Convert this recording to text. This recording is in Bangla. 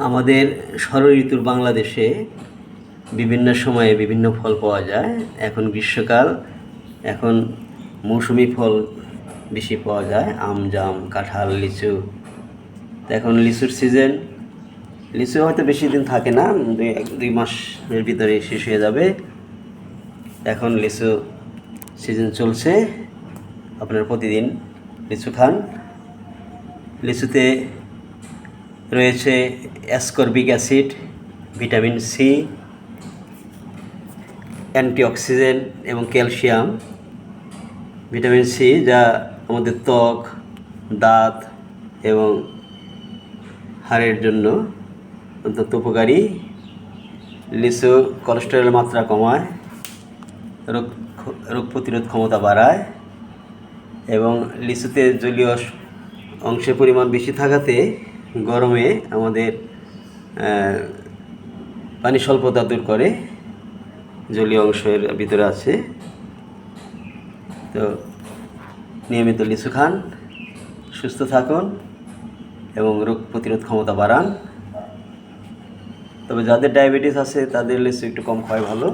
আমাদের ষড় ঋতুর বাংলাদেশে বিভিন্ন সময়ে বিভিন্ন ফল পাওয়া যায়। এখন গ্রীষ্মকাল, এখন মৌসুমি ফল বেশি পাওয়া যায়, আম, জাম, কাঁঠাল, লিচু। তো এখন লিচুর সিজন। লিচু হয়তো বেশি দিন থাকে না, দুই মাসের ভিতরে শেষ হয়ে যাবে। এখন লিচু সিজন চলছে, আপনারা প্রতিদিন লিচু খান। লিচুতে রয়েছে ascorbic acid, vitamin C, antioxidant এবং ক্যালসিয়াম। ভিটামিন সি যা আমাদের ত্বক, দাঁত এবং হাড়ের জন্য অত্যন্ত উপকারী। লিচু কোলেস্টেরলের মাত্রা কমায়, রোগ প্রতিরোধ ক্ষমতা বাড়ায় এবং লিচুতে জলীয় অংশের পরিমাণ বেশি থাকাতে গরমে আমাদের পানি স্বল্পতা দূর করে, জলীয় অংশের ভিতরে আছে। তো নিয়মিত লিচু খান, সুস্থ থাকুন এবং রোগ প্রতিরোধ ক্ষমতা বাড়ান। তবে যাদের ডায়াবেটিস আছে তাদের লিচু একটু কম খাওয়াই ভালো।